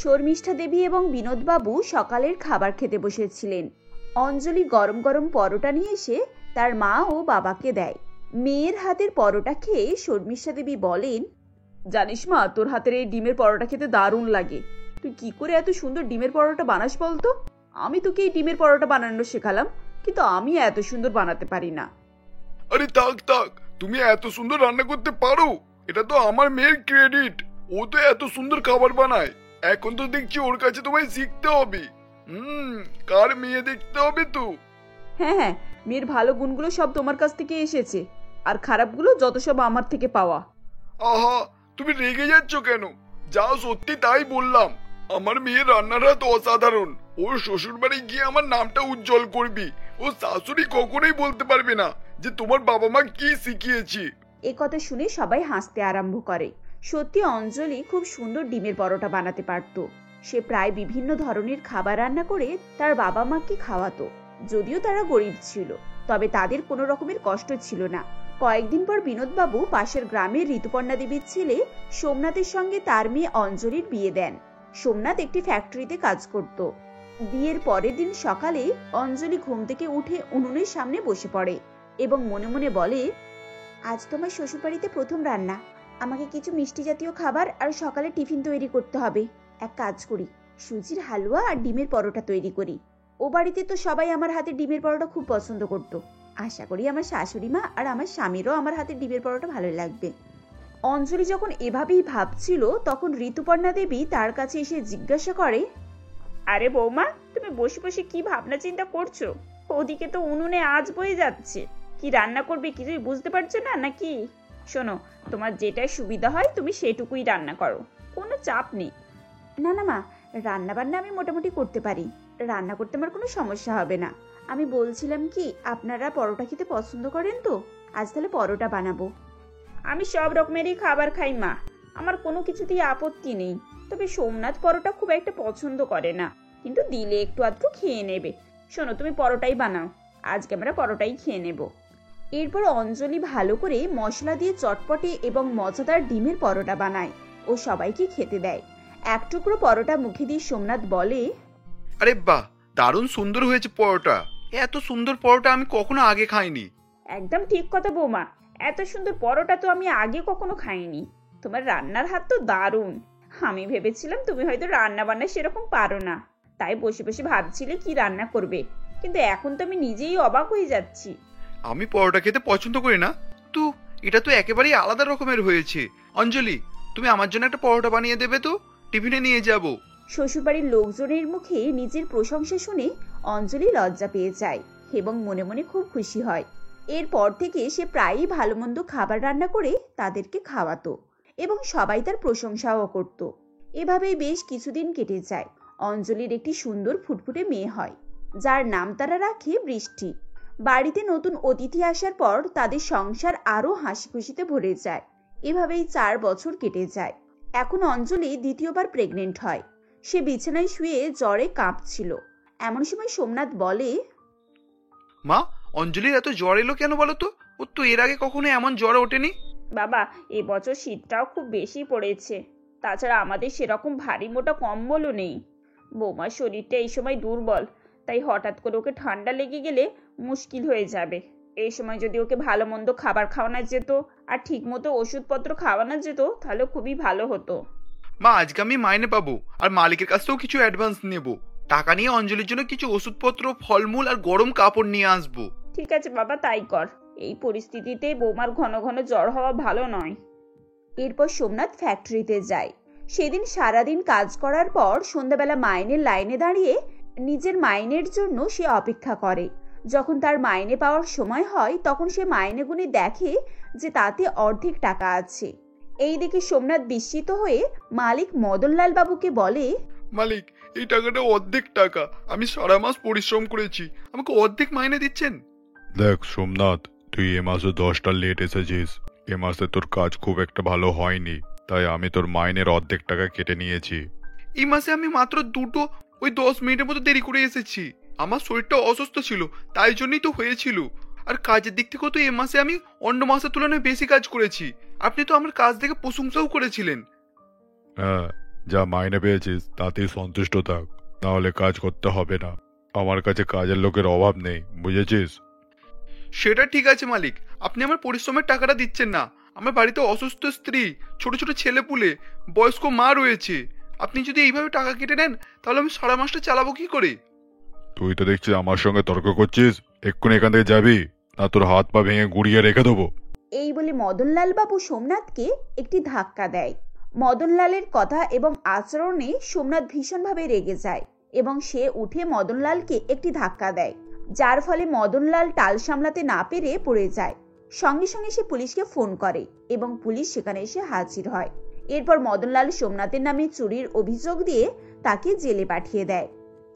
শর্মিষ্ঠা দেবী এবং বিনোদবাবু সকালের খাবার খেতে বসেছিলেন। অঞ্জলি গরম গরম পরোটা নিয়ে এসে তার মা ও বাবাকে দেয়। মেয়ের হাতের পরোটা খেয়ে শর্মিষ্ঠা দেবী বলেন, জানিস মা, তোর হাতের এই ডিমের পরোটা খেতে দারুণ লাগে। তুই কি করে এত সুন্দর ডিমের পরোটা বানাস বলতো? আমি তোকে এই ডিমের পরোটা বানানো শেখালাম, কিন্তু আমি এত সুন্দর বানাতে পারি না। আরে থাক থাক, তুমি এত সুন্দর রান্না করতে পারো, এটা তো আমার মেয়ের ক্রেডিট। ও তো এত সুন্দর খাবার বানায়। এখন তো দেখছি ওর কাছে তোমায় শিখতে হবে। কার মেয়ে দেখতে হবে তো। হ্যাঁ হ্যাঁ, মেয়ের ভালো গুণগুলো সব তোমার কাছ থেকে এসেছে, আর খারাপগুলো যত সব আমার থেকে পাওয়া। আহা, তুমি রেগে যাচ্ছ কেন? যা সত্যি তাই বললাম। আমার মেয়ের রান্নার হাত অসাধারণ। ওর শ্বশুর বাড়ি গিয়ে আমার নামটা উজ্জ্বল করবি। ও শাশুড়ি কখনোই বলতে পারবে না যে তোমার বাবা মা কি শিখিয়েছে। এ কথা শুনে সবাই হাসতে আরম্ভ করে। সত্যি অঞ্জলি খুব সুন্দর ডিমের পরোটা বানাতে পারত। সে প্রায় বিভিন্ন ধরনের খাবার রান্না করে তার বাবা মাকে খাওয়াতো। যদিও তারা গরিব ছিল, তবে তাদের কোনো রকমের কষ্ট ছিল না। কয়েকদিন পর বিনোদবাবু পাশের গ্রামের ঋতুপর্ণা দেবীর ছেলে সোমনাথের সঙ্গে তার মেয়ে অঞ্জলির বিয়ে দেন। সোমনাথ একটি ফ্যাক্টরিতে কাজ করত। বিয়ের পরের দিন সকালে অঞ্জলি ঘুম থেকে উঠে উনুনের সামনে বসে পড়ে এবং মনে মনে বলে, আজ তোমার শ্বশুরবাড়িতে প্রথম রান্না। আমাকে কিছু মিষ্টি জাতীয় খাবার আর সকালে টিফিন তৈরি করতে হবে। এক কাজ করি, সুজির হালুয়া আর ডিমের পরোটা তৈরি করি। ও বাড়িতে তো সবাই আমার হাতে ডিমের পরোটা খুব পছন্দ করত। আশা করি আমার শাশুড়ি মা আর আমার স্বামীরও আমার হাতে ডিমের পরোটা ভালো লাগবে। অঞ্জলি যখন এভাবেই ভাবছিল, তখন ঋতুপর্ণা দেবী তার কাছে এসে জিজ্ঞাসা করে, আরে বৌমা, তুমি বসে বসে কি ভাবনা চিন্তা করছো? ওদিকে তো উনুনে আঁচ বয়ে যাচ্ছে। কি রান্না করবে কিছুই বুঝতে পারছো না নাকি? শোনো, তোমার যেটা সুবিধা হয় তুমি সেটুকুই রান্না করো, কোনো চাপ নেই। না না মা, রান্না বান্না আমি মোটামুটি করতে পারি। রান্না করতে আমার কোনো সমস্যা হবে না। আমি বলছিলাম কি, আপনারা পরোটা খেতে পছন্দ করেন তো? আজ তাহলে পরোটা বানাবো। আমি সব রকমেরই খাবার খাই মা, আমার কোনো কিছুতেই আপত্তি নেই। তবে সোমনাথ পরোটা খুব একটা পছন্দ করে না, কিন্তু দিলে একটু আধটু খেয়ে নেবে। শোনো, তুমি পরোটাই বানাও, আজকে আমরা পরোটাই খেয়ে নেব। এরপর অঞ্জলি ভালো করে মশলা দিয়ে চটপটে এবং মজাদার ডিমের পরোটা বানায় ও সবাইকে খেতে দেয়। এক টুকরো পরোটা মুখে দিয়ে সোমনাথ বলে, আরে বাহ, দারুণ সুন্দর হয়েছে পরোটা। এত সুন্দর পরোটা আমি কখনো আগে খাইনি। একদম ঠিক কথা বৌমা, এত সুন্দর পরোটা তো আমি আগে কখনো খাইনি। তোমার রান্নার হাত তো দারুণ। আমি ভেবেছিলাম তুমি হয়তো রান্না বান্না সেরকম পারো না, তাই বসে বসে ভাবছিলে কি রান্না করবে, কিন্তু এখন তো আমি নিজেই অবাক হয়ে যাচ্ছি। আমি পরোটা খেতে পছন্দ করি না তো, এটা তো একেবারেই আলাদা রকমের হয়েছে। অঞ্জলি, তুমি আমার জন্য একটা পরোটা বানিয়ে দেবে তো? টিফিনে নিয়ে যাব। শ্বশুরবাড়ির লোকজনের মুখে নিজের প্রশংসা শুনে অঞ্জলি লজ্জা পেয়ে যায় এবং মনে মনে খুব খুশি হয়। এরপর থেকে সে প্রায়ই ভালো মন্দ খাবার রান্না করে তাদেরকে খাওয়াতো এবং সবাই তার প্রশংসাও করত। এভাবেই বেশ কিছুদিন কেটে যায়। অঞ্জলির একটি সুন্দর ফুটফুটে মেয়ে হয়, যার নাম তারা রাখে বৃষ্টি। বাড়িতে নতুন অতিথি আসার পর তাদের সংসার আরো হাসি খুশিতে ভরে যায়। এভাবেই 4 বছর কেটে যায়। এখন অঞ্জলি দ্বিতীয়বার প্রেগনেন্ট হয়। সে বিছানায় শুয়ে জ্বরে কাঁপছিল। এমন সময় সোমনাথ বলে, মা, অঞ্জলির এত জ্বর এলো কেন বলো তো? ও তো এর আগে কখনো এমন জ্বর ওঠেনি। বাবা, এবছর শীতটাও খুব বেশি পড়েছে। তাছাড়া আমাদের সেরকম ভারী মোটা কম্বলও নেই। বৌমার শরীরটা এই সময় দুর্বল, তাই হঠাৎ করে ওকে ঠান্ডা লেগে গেলে মুশকিল হয়ে যাবে। এই সময় যদি ওকে ভালো মন্দ খাবার খাওয়ানো যেত আর ঠিক মতো ওষুধপত্র খাওয়ানো যেত তাহলে খুবই ভালো হতো। মা, আজকে আমি মাইনে পাবো আর মালিকের কাছ থেকেও কিছু অ্যাডভান্স নেব। টাকা নিয়ে অঞ্জলির জন্য কিছু ওষুধপত্র, ফলমূল আর গরম কাপড় নিয়ে আসবো। ঠিক আছে বাবা, তাই কর। এই পরিস্থিতিতে বৌমার ঘন ঘন জ্বর হওয়া ভালো নয়। এরপর সোমনাথ ফ্যাক্টরিতে যায়। সেদিন সারাদিন কাজ করার পর সন্ধ্যাবেলা মাইনের লাইনে দাঁড়িয়ে নিজের মাইনের জন্য সে অপেক্ষা করে। যখন তার মাইনে পাওয়ার সময় হয় তখন সে মাইনে গুনে দেখে যে তাতে অর্ধেক টাকা আছে। এই দেখে সোমনাথ বিস্মিত হয়ে মালিক মদনলাল বাবুকে বলে, মালিক, এই টাকাটা অর্ধেক টাকা। আমি সারা মাস পরিশ্রম করেছি, আমাকে অর্ধেক মাইনে দিচ্ছেন? দেখ সোমনাথ, তুই এ মাসে 10টা লেট এসেছিস। এ মাসে তোর কাজ খুব একটা ভালো হয়নি, তাই আমি তোর মাইনের অর্ধেক টাকা কেটে নিয়েছি। এই মাসে আমি মাত্র ওই 10 মিনিটের মতো দেরি করে এসেছি। আমার শরীরটা অসুস্থ ছিল, তাই জন্যই তো হয়েছিল। আর কাজের দিক থেকেও তো এ মাসে আমি অন্য মাসের তুলনায় বেশি কাজ করেছি। আপনি তো আমার কাজ দেখে প্রশংসাও করেছিলেন। হ্যাঁ, যা মাইনে পেয়েছিস তাতেই সন্তুষ্ট থাক, নাহলে কাজ করতে হবে না। আমার কাছে কাজের লোকের অভাব নেই, বুঝেছিস? সেটা ঠিক আছে মালিক, আপনি আমার পরিশ্রমের টাকাটা দিচ্ছেন না। আমার বাড়িতে অসুস্থ স্ত্রী, ছোট ছোট ছেলেপুলে, বয়স্ক মা রয়েছে। আপনি যদি এইভাবে টাকা কেটে নেন তাহলে আমি সারা মাসটা চালাবো কি করে? তুই তো দেখছিস আমার সঙ্গে তর্ক করছিস। এক্ষুনি এখান থেকে যাবি, না তোর হাত পা ভেঙে গুড়িয়ে রেখে দেবো। এই বলে মদনলাল বাবু সোমনাথকে একটি ধাক্কা দেয়। মদনলালের কথা এবং আচরণে সোমনাথ ভীষণভাবে রেগে যায় এবং সে উঠে মদনলালকে একটি ধাক্কা দেয়, যার ফলে মদনলাল টাল সামলাতে না পেরে পড়ে যায়। সঙ্গে সঙ্গে সে পুলিশকে ফোন করে এবং পুলিশ সেখানে এসে হাজির হয়। এরপর মদনলাল সোমনাথের নামে চুরির অভিযোগ দিয়ে তাকে জেলে পাঠিয়ে দেয়।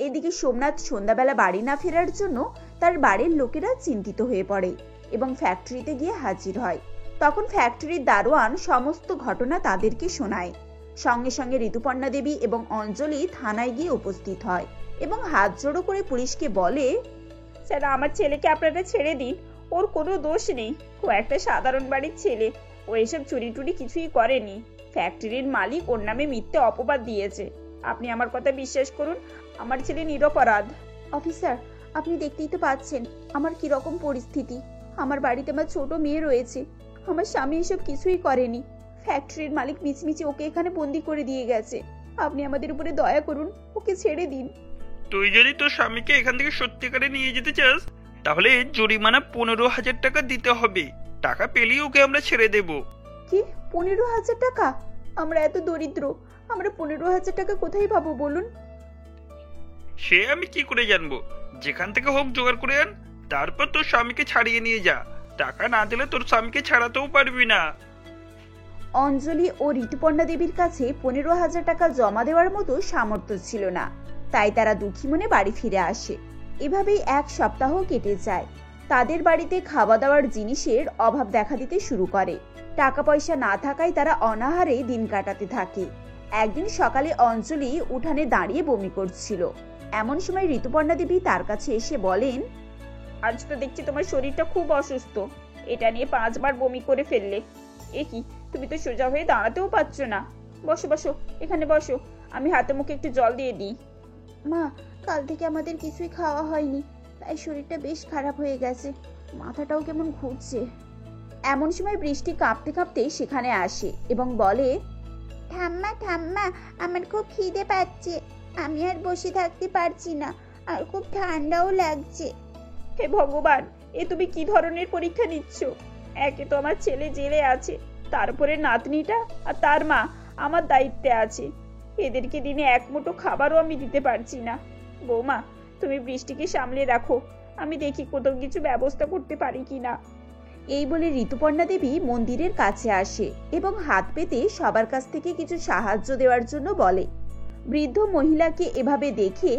এদিকে সোমনাথ সন্ধ্যাবেলা বাড়ি না ফেরার জন্য তার বাড়ির লোকেরা চিন্তিত হয়ে পড়ে এবং ফ্যাক্টরিতে গিয়ে হাজির হয়। তখন ফ্যাক্টরির দারোয়ান সমস্ত ঘটনা তাদেরকে শোনায়। সঙ্গে সঙ্গে ঋতুপর্ণা দেবী এবং অঞ্জলি থানায় গিয়ে উপস্থিত হয় এবং হাত জোড়ো করে পুলিশকে বলে, স্যার, আমার ছেলেকে আপনারা ছেড়ে দিন, ওর কোনো দোষ নেই। ও একটা সাধারণ বাড়ির ছেলে, ও এসব চুরি টুরি কিছুই করেনি। ফ্যাক্টরির মালিক ওর নামে মিথ্যে অপবাদ দিয়েছে। আপনি আমার কথা বিশ্বাস করুন, আমার ছেলে নিরপরাধ। অফিসার, আপনি দেখতেই তো পাচ্ছেন আমার কি রকম পরিস্থিতি। আমার বাড়িতে আমার ছোট মেয়ে রয়েছে। আমার স্বামী এসব কিছুই করেনি। ফ্যাক্টরির মালিক মিচমিচে ওকে এখানে বন্দি করে দিয়ে গেছে। আপনি আমাদের উপরে দয়া করুন, ওকে ছেড়ে দিন। তুই যদি তোর স্বামীকে এখান থেকে সত্যিকারে নিয়ে যেতে চাস তাহলে জরিমানা 15,000 টাকা দিতে হবে। টাকা পেলেই ওকে আমরা ছেড়ে দেব। কি, 15,000 টাকা? আমরা এত দরিদ্র, আমরা 15,000 টাকা কোথায় পাবো বলুন? সে আমি কি করে জানবো? যেখান থেকে হোক জোগাড় করে আন, তারপর তোর স্বামীকে ছাড়িয়ে নিয়ে যা। টাকা না দিলে তোর স্বামীকে ছাড়াতেও পারবি না। অঞ্জলি ও ঋতুপর্ণা দেবীর কাছে 15,000 টাকা জমা দেওয়ার মতো সামর্থ্য ছিল না, তাই তারা দুঃখী মনে বাড়ি ফিরে আসে। এভাবেই এক সপ্তাহ কেটে যায়। তাদের বাড়িতে খাওয়া দাওয়ার জিনিসের অভাব দেখা দিতে শুরু করে। টাকা পয়সা না থাকায় তারা অনাহারে দিন কাটাতে থাকে। একদিন সকালে অঞ্জলি উঠানে দাঁড়িয়ে বমি করছিল। এমন সময় ঋতুপর্ণা দেবী তার কাছে এসে বলেন, আজ তো দেখছি তোমার শরীরটা খুব অসুস্থ। এটা নিয়ে 5 বার বমি করে ফেললে। এ কি, তুমি তো সোজা হয়ে দাঁড়াতেও পারছো না। বসো বসো, এখানে বসো, আমি হাতে মুখে একটু জল দিয়ে দিই। মা, কাল থেকে আমাদের কিছুই খাওয়া হয়নি, তাই শরীরটা বেশ খারাপ হয়ে গেছে, মাথাটাও কেমন ঘুরছে। এমন সময় বৃষ্টি কাঁপতে কাঁপতে সেখানে আসে এবং বলে, ঠাম্মা ঠাম্মা, আমার খুব খিদে পাচ্ছে, আমি আর বসে থাকতে পারছি না, আর খুব ঠান্ডাও লাগছে। হে ভগবান, এ তুমি কি ধরনের পরীক্ষা নিচ্ছ? একে তো আমার ছেলে জেলে আছে, তারপরে নাতনিটা আর তার মা আমার দায়িত্বে আছে। এদেরকে দিনে এক মুঠো খাবারও আমি দিতে পারছি না। বৌমা, তুমি বৃষ্টিকে সামলে রাখো, আমি দেখি কোথাও কিছু ব্যবস্থা করতে পারি কিনা। এই বলে ঋতুপর্ণা দেবী মন্দিরের কাছে আসে এবং হাত পেতে সবার কাছ থেকে কিছু সাহায্য দেওয়ার জন্য বলে। বৃদ্ধ মহিলাকে এভাবে দেখে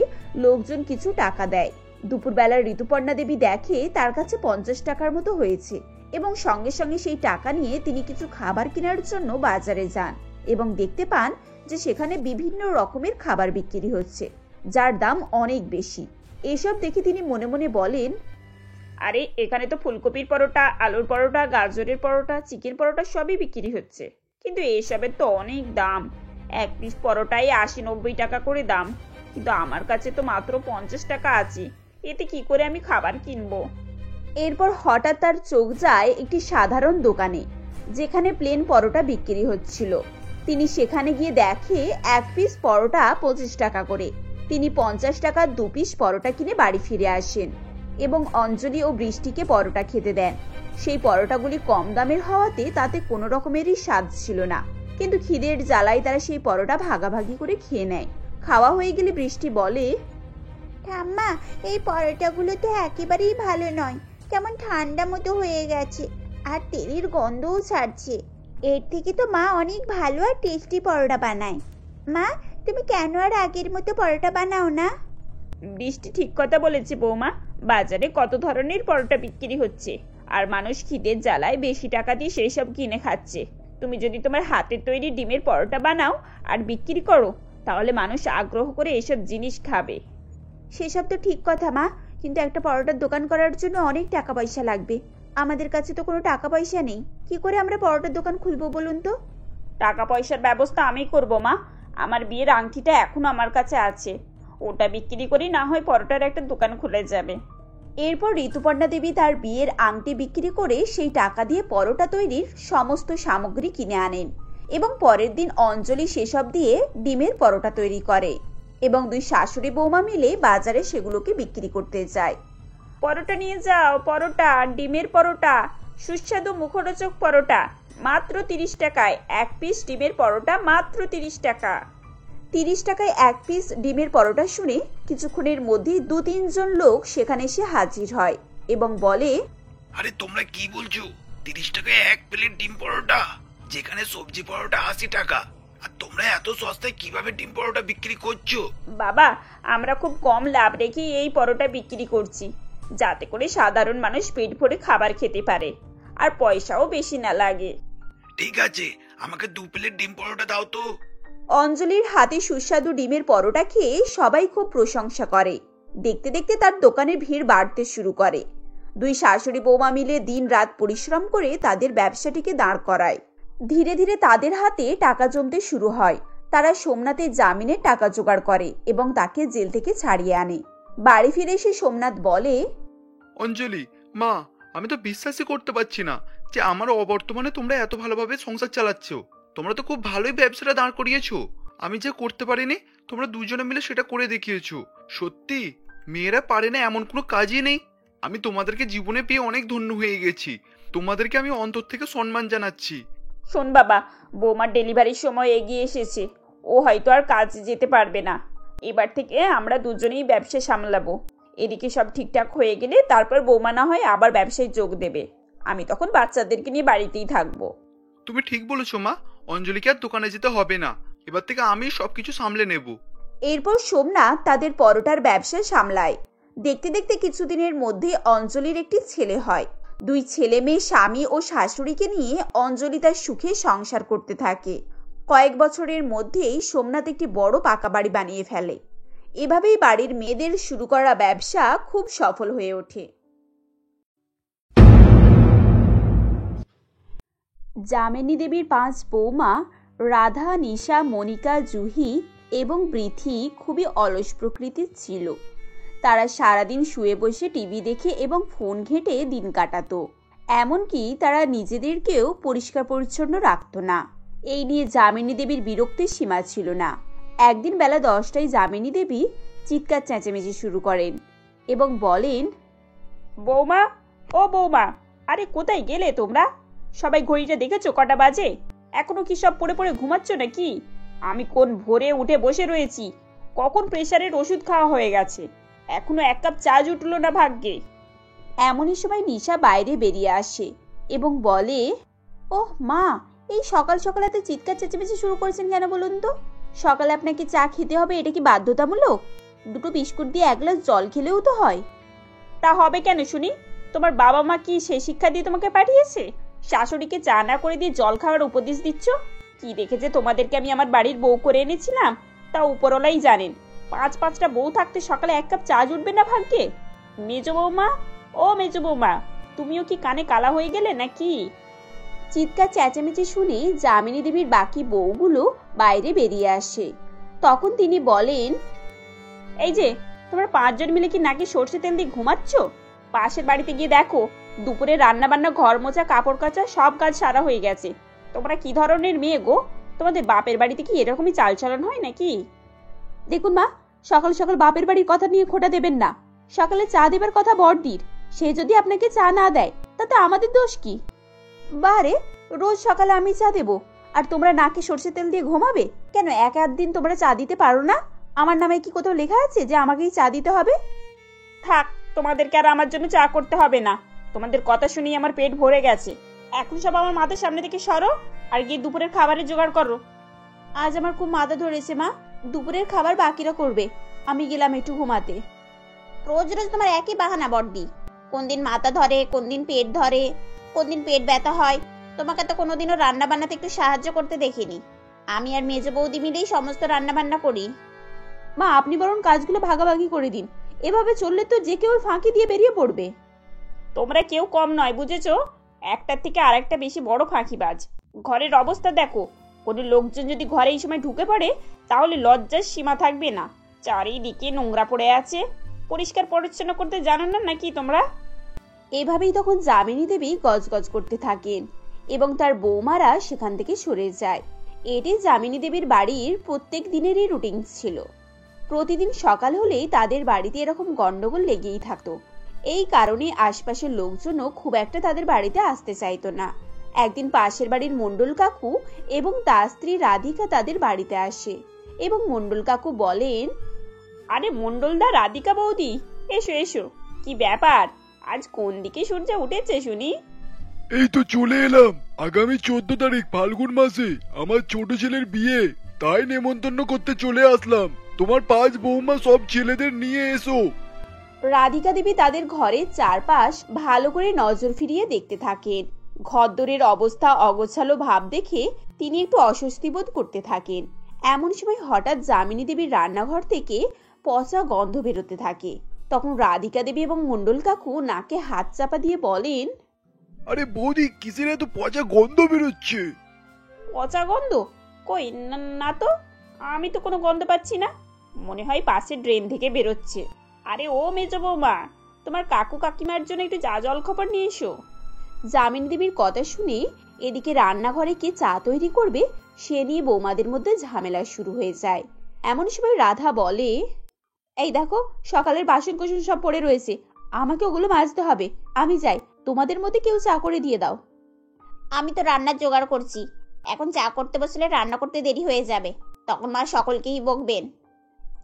লোকজন কিছু টাকা দেয়। দুপুরবেলা ঋতুপর্ণা দেবী দেখে তার কাছে 50 টাকার মতো হয়েছে এবং সঙ্গে সঙ্গে সেই টাকা নিয়ে তিনি কিছু খাবার কেনার জন্য বাজারে যান এবং দেখতে পান যে সেখানে বিভিন্ন রকমের খাবার বিক্রি হচ্ছে, যার দাম অনেক বেশি। এসব দেখে তিনি মনে মনে বলেন, আরে, এখানে তো ফুলকপির পরোটা, আলুর পরোটা, গাজরের পরোটা, চিকেন পরোটা সবই বিক্রি হচ্ছে, কিন্তু এসবের তো অনেক দাম। এক পিস পরোটায় 80-90 টাকা করে দাম, কিন্তু আমার কাছে তো মাত্র 50 টাকা আছে, এতে কি করে আমি খাবার কিনবো? এরপর হঠাৎ তার চোখ যায় একটি সাধারণ দোকানে, যেখানে প্লেন পরোটা বিক্রি হচ্ছিল। তিনি সেখানে গিয়ে দেখে এক পিস পরোটা 25 টাকা করে। তিনি 50 টাকার 2 পিস পরোটা কিনে বাড়ি ফিরে আসেন এবং অঞ্জলি ও বৃষ্টিকে পরোটা খেতে দেন। সেই পরোটাগুলি কম দামের হওয়াতে তাতে কোনো রকমেরই স্বাদ ছিল না, কিন্তু খিদের জ্বালায় তারা সেই পরোটা ভাগাভাগি করে খেয়ে নেয়। খাওয়া হয়ে গেলে বৃষ্টি বলে, ঠাম্মা, এই পরোটাগুলো তো একেবারেই ভালো নয়, কেমন ঠান্ডা মতো হয়ে গেছে আর তেলের গন্ধও ছাড়ছে। এর থেকে তো মা অনেক ভালো আর টেস্টি পরোটা বানায়। মা, তুমি কেন আর আগের মতো পরোটা বানাও না? বৃষ্টি ঠিক কথা বলেছে বৌমা, বাজারে কত ধরনের পরোটা বিক্রি হচ্ছে আর মানুষ খিদের জ্বালায় বেশি টাকা দিয়ে সেই সব কিনে খাচ্ছে। তুমি যদি তোমার হাতের তৈরি ডিমের পরোটা বানাও আর বিক্রি করো, তাহলে মানুষ আগ্রহ করে এসব জিনিস খাবে। সেসব তো ঠিক কথা মা, কিন্তু একটা পরোটার দোকান করার জন্য অনেক টাকা পয়সা লাগবে। আমাদের কাছে তো কোনো টাকা পয়সা নেই, কি করে আমরা পরোটার দোকান খুলবো বলুন তো? টাকা পয়সার ব্যবস্থা আমি করব মা, আমার বিয়ের আংটিটা এখনো আমার কাছে আছে, ওটা বিক্রি করি না হয় পরোটার একটা দোকান খুলে যাবে। এরপর ঋতুপর্ণা দেবী তার বিয়ের আংটি বিক্রি করে সেই টাকা দিয়ে পরোটা তৈরির সমস্ত সামগ্রী কিনে আনেন এবং পরের দিন অঞ্জলি সেসব দিয়ে ডিমের পরোটা তৈরি করে এবং দুই শাশুড়ি বৌমা মিলে বাজারে সেগুলোকে বিক্রি করতে যায়। পরোটা নিয়ে যাও, পরোটা, ডিমের পরোটা, সুস্বাদু মুখরোচক পরোটা, মাত্র 30 টাকায় এক পিস ডিমের পরোটা, মাত্র 30 টাকা। 30 টাকায় এক পিস ডিমের পরোটা শুনে কিছুক্ষণের মধ্যেই 2-3 জন লোক সেখানে এসে হাজির হয় এবং বলে, আরে তোমরা কি বলছো? 30 টাকায় এক প্লেট ডিম পরোটা, যেখানে সবজি পরোটা 80 টাকা, আর তোমরা এত সস্তায় কিভাবে ডিম পরোটা বিক্রি করছো? বাবা, আমরা খুব কম লাভ রেখে এই পরোটা বিক্রি করছি, যাতে করে সাধারণ মানুষ পেট ভরে খাবার খেতে পারে আর পয়সাও বেশি না লাগে। ঠিক আছে, আমাকে 2 প্লেট ডিম পরোটা দাও তো। অঞ্জলির হাতে সুস্বাদু ডিমের পরোটা খেয়ে সবাই খুব প্রশংসা করে। দেখতে দেখতে তার দোকানের ভিড় বাড়তে শুরু করে। দুই শাশুড়ি বৌমা মিলে দিন রাত পরিশ্রম করে তাদের ব্যবসাটিকে দাঁড় করায়। ধীরে ধীরে তাদের হাতে টাকা জমতে শুরু হয়। তারা সোমনাথের জামিনে টাকা জোগাড় করে এবং তাকে জেল থেকে ছাড়িয়ে আনে। বাড়ি ফিরে এসে সোমনাথ বলে, অঞ্জলি, মা, আমি তো বিশ্বাসই করতে পারছি না যে আমার অবর্তমানে তোমরা এত ভালোভাবে সংসার চালাচ্ছ। তোমরা তো খুব ভালোই ব্যবসাটা দাঁড় করিয়েছো। আমি যে করতে পারিনি, তোমরা দুজনে মিলে সেটা করে দেখিয়েছো। সত্যি মেয়েরা পারে না এমন কোনো কাজই নেই। আমি তোমাদেরকে জীবনে পেয়ে অনেক ধন্য হয়ে গেছি। তোমাদেরকে আমি অন্তর থেকে সম্মান জানাচ্ছি। শোন বাবা, বৌমার ডেলিভারির সময় এগিয়ে এসেছে, ও হয়তো আর কাজে যেতে পারবে না। এবার থেকে আমরা দুজনেই ব্যবসা সামলাবো। এদিকে সব ঠিকঠাক হয়ে গেলে তারপর বৌমা না হয় আবার ব্যবসায় যোগ দেবে। আমি তখন বাচ্চাদেরকে নিয়ে বাড়িতেই থাকবো। তুমি ঠিক বলেছো মা, অঞ্জলিকে আর দোকানে যেতে হবে না। এবার থেকে আমি সবকিছু সামলে নেব। এরপর সোমনাথ তাদের পরোটার ব্যবসা সামলায়। দেখতে দেখতে কিছুদিনের মধ্যে অঞ্জলির একটি ছেলে হয়। দুই ছেলে মেয়ে স্বামী ও শাশুড়িকে নিয়ে অঞ্জলি তার সুখে সংসার করতে থাকে। কয়েক বছরের মধ্যেই সোমনাথ একটি বড় পাকা বাড়ি বানিয়ে ফেলে। এভাবেই বাড়ির মেয়েদের শুরু করা ব্যবসা খুব সফল হয়ে ওঠে। যামিনী দেবীর 5 বৌমা রাধা, নিশা, মনিকা, জুহি এবং বৃথি খুবই অলস প্রকৃতির ছিল। তারা সারাদিন শুয়ে বসে টিভি দেখে এবং ফোন ঘেঁটে দিন কাটাতো। এমনকি তারা নিজেদেরকেও পরিষ্কার পরিচ্ছন্ন রাখতো না। এই নিয়ে যামিনী দেবীর বিরক্তির সীমা ছিল না। একদিন বেলা 10টায় যামিনী দেবী চিৎকার চেঁচামেচি শুরু করেন এবং বলেন, বৌমা, ও বৌমা, আরে কোথায় গেলে তোমরা? সবাই ঘড়িটা দেখেছো কটা বাজে? এখনো কি সব পড়ে পড়ে ঘুমাচ্ছ নাকি? আমি কোন ভোরে উঠে বসে রয়েছি, কখন প্রেসারের ওষুধ খাওয়া হয়ে গেছে, এখনো 1 কাপ চা জুটলো না ভাগ্যে। এমনই সময় নিশা বাইরে বেরিয়ে আসে এবং বলে, ওহ মা, এই সকাল সকাল এত চিৎকার চেঁচামেচি শুরু করেছেন কেন বলুন তো? সকালে আপনাকে চা খেতে হবে, এটা কি বাধ্যতামূলক? 2টো বিস্কুট দিয়ে 1 গ্লাস জল খেলেও তো হয়। তা হবে কেন শুনি? তোমার বাবা মা কি সেই শিক্ষা দিয়ে তোমাকে পাঠিয়েছে? শাশুড়িকে চা না করে দিয়ে জল খাওয়ার উপদেশ দিচ্ছ? কি দেখেছে তোমাদেরকে আমি আমার বাড়ির বউ করে এনেছিলাম, তা উপরওয়ালাই জানেন। 5-5টা বউ থাকতে সকালে 1 কাপ চা জুটবে না ভাগ্যে? মেজো বৌমা, ও মেজো বৌমা, তুমিও কি কানে কালা হয়ে গেলে নাকি? চিৎকার চেঁচামেচি শুনে যামিনী দেবীর বাকি বউগুলো বাইরে বেরিয়ে আসে। তখন তিনি বলেন, এই যে তোমরা 5 জন মিলে কি নাকি সর্ষে তেল দিয়ে ঘুমাচ্ছ? পাশের বাড়িতে গিয়ে দেখো, দুপুরে রান্না বান্না, ঘর মোছা, কাপড় কাচা সব কাজ সারা হয়ে গেছে। তোমরা কি ধরনের মেয়ে গো? তোমাদের বাপের বাড়িতে কি এরকমই চালচলন হয় নাকি? দেখুন মা, সকাল সকাল বাপের বাড়ির কথা নিয়ে খোঁটা দেবেন না। সকালে চা দেবার কথা বড়দির, সে যদি আপনাকে চা না দেয় তাতে আমাদের দোষ কি? বারে, রোজ সকালে আমি চা দেবো আর তোমরা নাকে সর্ষে তেল দিয়ে ঘুমাবে কেন? 1 দিন তোমরা চা দিতে পারো না? আমার নামে কি কোথাও লেখা আছে যে আমাকেই চা দিতে হবে? থাক, তোমাদেরকে আর আমার জন্য চা করতে হবে না। তোমাদের কথা শুনেই আমার পেট ভরে গেছে। এখন সব আমার মাথার সামনে থেকে সরো আর গিয়ে দুপুরের খাবারের জোগাড় করো। আজ আমার খুব মাথা ধরেছে মা, দুপুরের খাবার বাকিরা করবে, আমি গেলাম একটু ঘুমাতে। রোজ রোজ তোমার একই বাহানা বড়দি। কোন দিন মাথা ধরে, কোন দিন পেট ধরে, কোন দিন পেট ব্যথা হয়। তোমাকে তো কোনোদিনও রান্না বান্নাতে একটু সাহায্য করতে দেখিনি। আমি আর মেজো বৌদি মিলেই সমস্ত রান্না বান্না করি। মা, আপনি বরং কাজগুলো ভাগাভাগি করে দিন। এভাবে চললে তো যে কেউ ফাঁকি দিয়ে বেরিয়ে পড়বে। তোমরা কেউ কম নয়, বুঝেছো? একটার থেকে আরেকটা বেশি বড় ফাঁকিবাজ। ঘরের অবস্থা দেখো, কোনো লোকজন যদি ঘরে এই সময় ঢুকে পড়ে তাহলে লজ্জার সীমা থাকবে না। চারিদিকে নোংরা পড়ে আছে, পরিষ্কার পরিচ্ছন্ন করতে জানো না নাকি তোমরা? এভাবেই তখন যামিনী দেবী গজগজ করতে থাকেন এবং তার বৌমারা সেখান থেকে সরে যায়। এটি যামিনী দেবীর বাড়ির প্রত্যেক দিনেরই রুটিন ছিল। প্রতিদিন সকাল হলেই তাদের বাড়িতে এরকম গন্ডগোল লেগেই থাকতো। এই কারণে আশপাশের লোকজনও খুব একটা তাদের বাড়িতে আসতে চাইতো না। একদিন পাশের বাড়ির মণ্ডল কাকু এবং তার স্ত্রী রাধিকা তাদের বাড়িতে আসে এবং মণ্ডল কাকু বলেন, আরে মণ্ডলদা, রাধিকা বৌদি, এসো এসো। কি ব্যাপার, আজ কোন দিকে সূর্য উঠেছে শুনি? এই তো চলে এলাম। আগামী 14 তারিখ ফাল্গুন মাসে আমার ছোট ছেলের বিয়ে, তাই নেমন্তন্ন করতে চলে আসলাম। তোমার 5 বৌমা সব ছেলেদের নিয়ে এসো। রাধিকা দেবী তাদের ঘরের চারপাশ ভালো করে নজর ফিরিয়ে দেখতে থাকেন। ঘরদোরের অবস্থা অগোছালো ভাব দেখে তিনি একটু অস্বস্তি বোধ করতে থাকেন। এমন সময় হঠাৎ যামিনী দেবীর রান্নাঘর থেকে পচা গন্ধ বেরোতে থাকে। তখন রাধিকা দেবী এবং মণ্ডল কাকু নাকে হাত চাপা দিয়ে বলেন, আরে বৌদি, কিসের এত পচা গন্ধ বেরোচ্ছে? পচা গন্ধ? কই না তো, আমি তো কোনো গন্ধ পাচ্ছি না। মনে হয় পাশের ড্রেন থেকে বেরোচ্ছে। আরে ও মেজো বৌমা, তোমার কাকু কাকিমার জন্য একটু চা জল খবর নিয়ে এসো। যামিনী দেবীর কথা শুনে এদিকে রান্নাঘরে কে চা তৈরি করবে সে নিয়ে বৌমাদের মধ্যে ঝামেলা শুরু হয়ে যায়। এমন সময় রাধা বলে, এই দেখো, সকালের বাসন কোসন সব পড়ে রয়েছে, আমাকে ওগুলো মাজতে হবে। আমি যাই, তোমাদের মধ্যে কেউ চা করে দিয়ে দাও। আমি তো রান্নার জোগাড় করছি, এখন চা করতে বসলে রান্না করতে দেরি হয়ে যাবে, তখন মা সকলকেই বকবেন।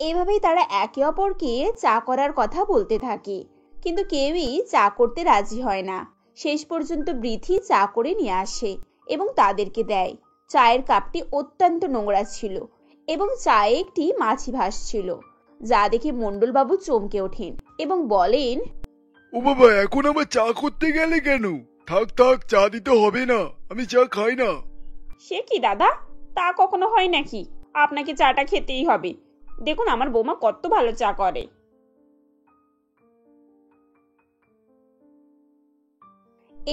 এভাবেই তারা একে অপরকে চা করার কথা বলতে থাকে, কিন্তু কেউই চা করতে রাজি হয় না। শেষ পর্যন্ত বৃথি চা করে নিয়ে আসে এবং তাদেরকে দেয়। চায়ের কাপটি অত্যন্ত নোংরা ছিল এবং চায়ে একটি মাছি ভাসছিল, যা দেখে মণ্ডলবাবু চমকে ওঠেন এবং বলেন, ও বাবা, এখন আবার চা করতে গেলে কেন? থাক থাক, চা দিতে হবে না, আমি চা খাই না। সে কি দাদা, তা কখনো হয় নাকি? আপনাকে চাটা খেতেই হবে। দেখুন আমার বৌমা কত ভালো চা করে।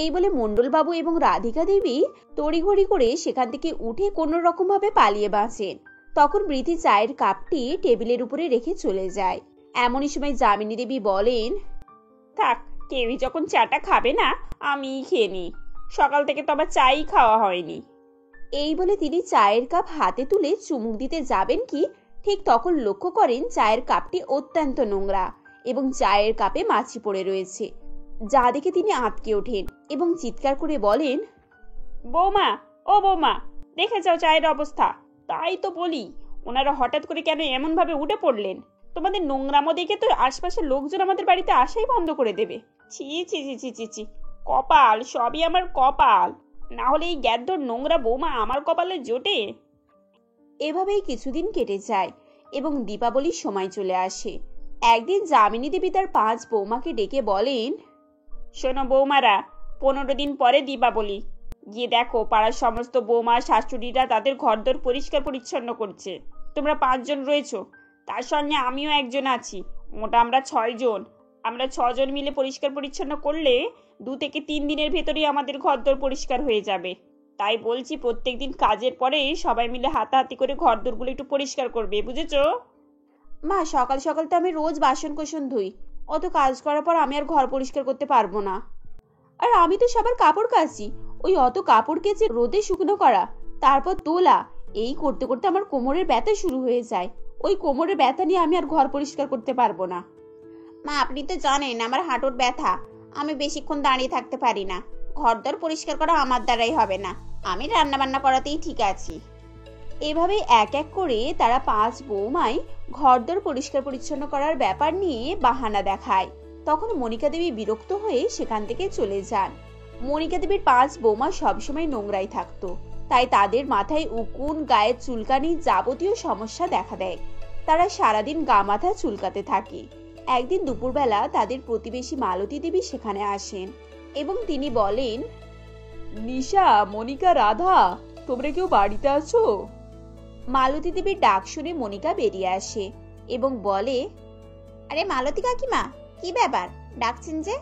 এই বলে মণ্ডলবাবু এবং রাধিকা দেবী তড়িঘড়ি করে সেখান থেকে উঠে কোনো রকম ভাবে পালিয়ে বাঁচেন। তখন বৃথি চায়ের কাপটি টেবিলের উপরে রেখে চলে যায়। এমনই সময় যামিনী দেবী বলেন, থাক, কেউই যখন চাটা খাবে না, আমিই খেয়ে নিই। সকাল থেকে তো আবার চাই খাওয়া হয়নি। এই বলে তিনি চায়ের কাপ হাতে তুলে চুমুক দিতে যাবেন কি ঠিক তখন লক্ষ্য করেন চায়ের কাপটি অত্যন্ত নোংরা এবং চায়ের কাপে মাছি পড়ে রয়েছে, যা দেখে তিনি আঁতকে ওঠেন এবং চিৎকার করে বলেন, বৌমা, ও বৌমা, দেখে যাও চায়ের অবস্থা। তাই তো বলি, ওনারা হঠাৎ করে কেন এমন ভাবে উঠে পড়লেন? তোমাদের নোংরামো দেখে তো আশপাশের লোকজন আমাদের বাড়িতে আসাই বন্ধ করে দেবে। ছি ছি ছি ছি ছি ছি, কপাল, সবই আমার কপাল, না হলে এই গ্যাদ্দর নোংরা বৌমা আমার কপালে জোটে। এভাবেই কিছুদিন কেটে যায় এবং দীপাবলির সময় চলে আসে। একদিন যামিনী দেবী তার 5 বৌমাকে ডেকে বলেন, শোনো বৌমারা, 15 দিন পরে দীপাবলি। গিয়ে দেখো পাড়ার সমস্ত বৌমা শাশুড়িরা তাদের ঘরদোর পরিষ্কার পরিচ্ছন্ন করছে। তোমরা 5 জন রয়েছো, তার সঙ্গে আমিও একজন আছি, মোটা আমরা 6 জন। আমরা 6 জন মিলে পরিষ্কার পরিচ্ছন্ন করলে 2 থেকে 3 দিনের ভেতরেই আমাদের ঘরদোর পরিষ্কার হয়ে যাবে। তাই বলছি, প্রত্যেকদিন কাজের পরে সবাই মিলে হাতাহাতি করে ঘরদোরগুলো একটু পরিষ্কার করবে, বুঝেছো? মা, সকাল সকাল তো আমি রোজ বাসন কোসন ধুই, অত কাজ করার পর আমি আর ঘর পরিষ্কার করতে পারবো না। আর আমি তো সবার কাপড় কাচি, ওই অত কাপড় কেচে রোদে শুকনো করা, তারপর তোলা, এই করতে করতে আমার কোমরের ব্যথা শুরু হয়ে যায়। ওই কোমরের ব্যথা নিয়ে আমি আর ঘর পরিষ্কার করতে পারবো না। মা, আপনি তো জানেন আমার হাঁটুর ব্যথা, আমি বেশিক্ষণ দাঁড়িয়ে থাকতে পারি না। ঘরদোর পরিষ্কার করা আমার দ্বারাই হবে না, আমি রান্না বান্না করাতেই ঠিক আছি। এভাবে এক এক করে তারা 5 বৌমাই ঘরদোর পরিষ্কার পরিচ্ছন্ন করার ব্যাপার নিয়ে বাহানা দেখায়। তখন মনিকা দেবী বিরক্ত হয়ে সেখান থেকে চলে যান। মনিকা দেবীর 5 বৌমা সবসময় নোংরাই থাকতো, তাই তাদের মাথায় উকুন, গায়ে চুলকানি, যাবতীয় সমস্যা দেখা দেয়। তারা সারাদিন গা মাথা চুলকাতে থাকে। একদিন দুপুরবেলা তাদের প্রতিবেশী মালতী দেবী সেখানে আসেন এবং তিনি বলেন, নিশা, মনিকা, রাধা, তোমরা কেউ বাড়িতে আছো? মালতী দেবীর ডাক শুনে মনিকা বেরিয়ে আসে এবং বলে, আরে মালতী কাকিমা, কি ব্যাপার, ডাকছেন যে?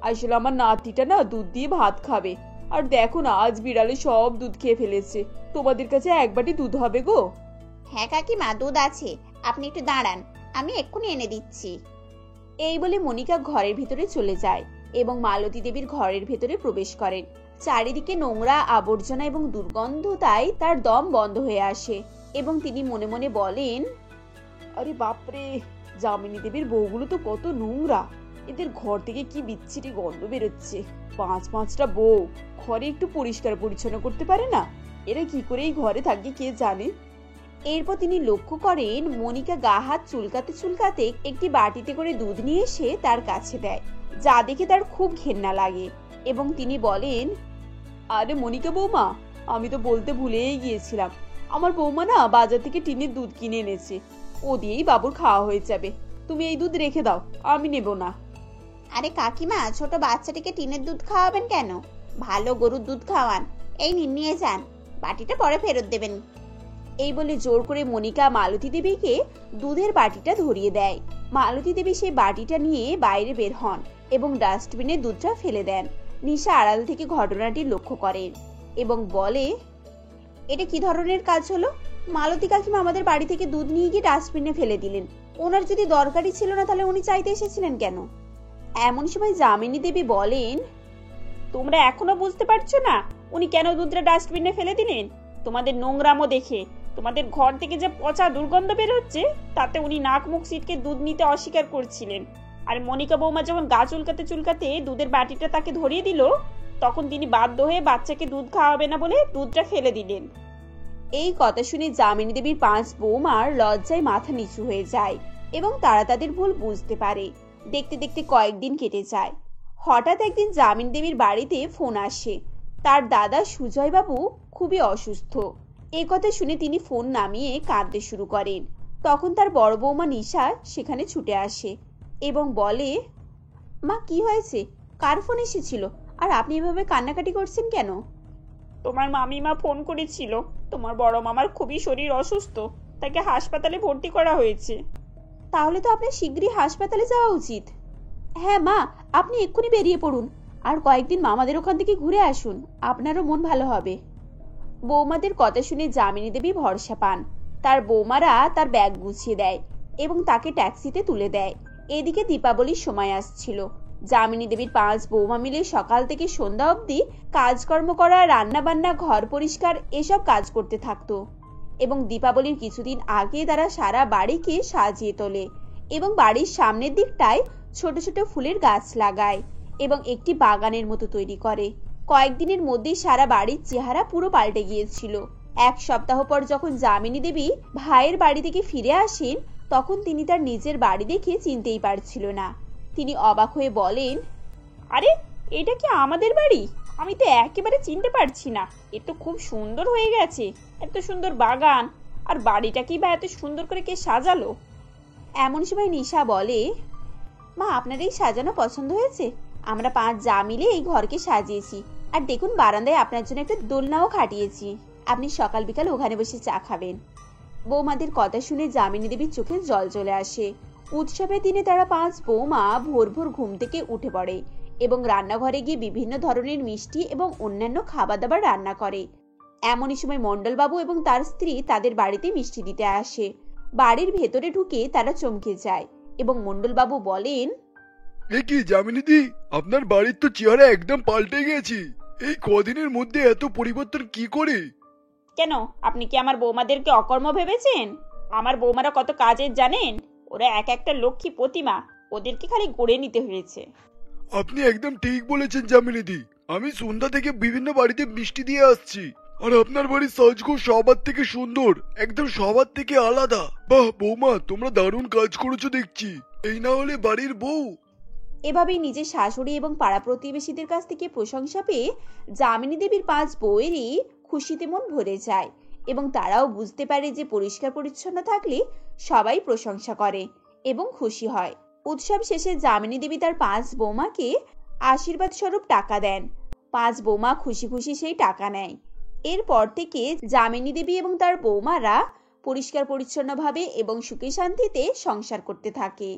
আসলে আমার নাতিটা না দুধ দিয়ে ভাত খাবে, আর দেখো না, আজ বিড়ালে সব দুধ খেয়ে ফেলেছে। তোমাদের কাছে এক বাটি দুধ হবে গো? হ্যাঁ কাকিমা, দুধ আছে, আপনি একটু দাঁড়ান, আমি এক্ষুনি এনে দিচ্ছি। এই বলে মনিকা ঘরের ভিতরে চলে যায় এবং মালতী দেবীর ঘরের ভেতরে প্রবেশ করেন। চারিদিকে নোংরা, আবর্জনা এবং দুর্গন্ধতায় তার দম বন্ধ হয়ে আসে এবং তিনি মনে মনে বলেন, আরে বাপরে, যামিনী দেবীর বউগুলো তো কত নোংরা। এদের ঘর থেকে কি বিচ্ছিরি গন্ধ বেরোচ্ছে। পাঁচটা বউ ঘরে একটু পরিষ্কার পরিচ্ছন্ন করতে পারে না? এরা কি করে এই ঘরে থাকে কে জানে। এরপর তিনি লক্ষ্য করেন মনিকা গা হাত চুলকাতে চুলকাতে একটি বাটিতে করে দুধ নিয়ে এসে তার কাছে দেয়, যা দেখে তার খুব ঘেন্না লাগে এবং তিনি বলেন, আরে মনিকা বৌমা, আমি তো বলতে ভুলেই গিয়েছিলাম, আমার বৌমা না বাজার থেকে টিনের দুধ কিনে এনেছে, ও দিয়েই বাবুর খাওয়া হয়ে যাবে। তুমি এই দুধ রেখে দাও, আমি নেব না। আরে কাকিমা, ছোট বাচ্চাটিকে টিনের দুধ খাওয়াবেন কেন? ভালো গরুর দুধ খাওয়ান। এই নিন, নিয়ে যান, বাটিটা পরে ফেরত দেবেন। এই বলে জোর করে মনিকা মালতী দেবীকে দুধের বাটিটা ধরিয়ে দেয়। মালতী দেবী সেই বাটিটা নিয়ে বাইরে বের হন এবং ডাস্টবিনে দুধটা ফেলে দেন। নিশা আড়াল থেকে ঘটনাটি লক্ষ্য করেন এবং বলে, এটা কি ধরনের কাজ হলো? মালতী কাকিমা আমাদের বাড়ি থেকে দুধ নিয়ে গিয়ে ডাস্টবিনে ফেলে দিলেন। ওনার যদি দরকারই ছিল না, তাহলে উনি চাইতে এসেছিলেন কেন? এমন সময় যামিনী দেবী বলেন, তোমরা এখনো বুঝতে পারছো না উনি কেন দুধটা ডাস্টবিনে ফেলে দিলেন? তোমাদের নোংরামো দেখে, তোমাদের ঘর থেকে যে পচা দুর্গন্ধ বের হচ্ছে, তাতে উনি নাক মুখ সিটকে দুধ নিতে অস্বীকার করছিলেন। আর মনিকা বৌমা যখন গা চুলকাতে চুলকাতে দুধের বাটিটা তাকে ধরিয়ে দিল, তখন তিনি বাধ্য হয়ে বাচ্চাকে দুধ খাওয়াবে না বলে দুধটা ফেলে দিলেন। এই কথা শুনে যামিনী দেবীর 5 বৌমার লজ্জায় মাথা নিচু হয়ে যায় এবং তারা তাদের ভুল বুঝতে পারে। দেখতে দেখতে কয়েকদিন কেটে যায়। হঠাৎ একদিন যামিনী দেবীর বাড়িতে ফোন আসে। তার দাদা সুজয় বাবু খুবই অসুস্থ। এই কথা শুনে তিনি ফোন নামিয়ে কাঁদতে শুরু করেন। তখন তার বড় বৌমা নিশা সেখানে ছুটে আসে এবং বলে, মা কি হয়েছে? কার ফোন এসেছিল? আর আপনি এভাবে কান্নাকাটি করছেন কেন? তোমার মামিমা ফোন করেছিল, তোমার বড় মামার খুবই শরীর অসুস্থ, তাকে হাসপাতালে ভর্তি করা হয়েছে। তাহলে তো আপনার শীঘ্রই হাসপাতালে যাওয়া উচিত। হ্যাঁ মা, আপনি এক্ষুনি বেরিয়ে পড়ুন, আর কয়েকদিন মামাদের ওখান থেকে ঘুরে আসুন, আপনারও মন ভালো হবে। বৌমাদের কথা শুনে যামিনী দেবী ভরসা পান। তার বৌমারা তার ব্যাগ গুছিয়ে দেয় এবং তাকে ট্যাক্সিতে তুলে দেয়। এদিকে দীপাবলির সময় আসছিল। যামিনী দেবীর 5 বৌমা মিলে সকাল থেকে সন্ধ্যা অবধি কাজকর্ম করা, রান্না বান্না, ঘর পরিষ্কার এসব কাজ করতে থাকতো এবং দীপাবলির কিছুদিন আগে তারা সারা বাড়িকে সাজিয়ে তোলে এবং বাড়ির সামনের দিকটায় ছোট ছোট ফুলের গাছ লাগায় এবং একটি বাগানের মতো তৈরি করে। কয়েকদিনের মধ্যেই সারা বাড়ির চেহারা পুরো পাল্টে গিয়েছিল। 1 সপ্তাহ পর যখন যামিনী দেবী ভাইয়ের বাড়ি থেকে ফিরে আসেন, তখন তিনি তার নিজের বাড়ি দেখে চিনতেই পারছিল না। তিনি অবাক হয়ে বলেন, আরে এটা কি আমাদের বাড়ি? আমি তো একেবারে চিনতে পারছি না। এ তো খুব সুন্দর হয়ে গেছে, এত সুন্দর বাগান, আর বাড়িটা কি বা এত সুন্দর করে কে সাজালো? এমন সময় নিশা বলে, মা আপনার এই সাজানো পছন্দ হয়েছে? আমরা 5 যা মিলে এই ঘরকে সাজিয়েছি, আর দেখুন বারান্দায় আপনার জন্য একটা দোলনাও খাটিয়েছি, আপনি সকাল বিকাল ওখানে বসে চা খাবেন। বৌমাদের কথা শুনে যামিনী দেবীর চোখে জল চলে আসে। উৎসবের দিনে তারা 5 বৌমা ভোর ভোর ঘুম থেকে উঠে পড়ে এবং রান্নাঘরে গিয়ে বিভিন্ন ধরনের মিষ্টি এবং অন্যান্য খাবার দাবার রান্না করে। এমনই সময় মণ্ডলবাবু এবং তার স্ত্রী তাদের বাড়িতে মিষ্টি দিতে আসে। বাড়ির ভেতরে ঢুকে তারা চমকে যায় এবং মণ্ডলবাবু বলেন, এ কি যামিনীদি, আপনার বাড়ির তো চেহারা একদম পাল্টে গেছে। এই কদিনের মধ্যে এত পরিবর্তন কি করে? কেন, আপনি কি আমার বৌমাদেরকে অকর্ম ভেবেছেন? আমার বৌমারা কত কাজের জানেন? ওরা এক একটা লক্ষ্মী প্রতিমা, ওদেরকে খালি গড়ে নিতে হয়েছে। আপনি একদম ঠিক বলেছেন যামিনীদি। আমি সন্ধ্যা থেকে বিভিন্ন বাড়িতে মিষ্টি দিয়ে আসছি, আর আপনার বাড়ির সাজগোজ সবার থেকে সুন্দর, একদম সবার থেকে আলাদা। বাহ বৌমা, তোমরা দারুণ কাজ করেছো দেখছি। এই না হলে বাড়ির বউ। এভাবেই নিজের শাশুড়ি এবং পাড়া প্রতিবেশীদের কাছ থেকে প্রশংসা পেয়ে যামিনী দেবীর 5 বউয়েরই খুশিতে মন ভরে যায় এবং তারাও বুঝতে পারে যে পরিষ্কার পরিচ্ছন্ন থাকলে সবাই প্রশংসা করে এবং খুশি হয়। উৎসব শেষে যামিনী দেবী তার 5 বৌমাকে আশীর্বাদ স্বরূপ টাকা দেন। 5 বৌমা খুশি খুশি সেই টাকা নেয়। এরপর থেকে যামিনী দেবী এবং তার বৌমারা পরিষ্কার পরিচ্ছন্নভাবে এবং সুখে শান্তিতে সংসার করতে থাকে।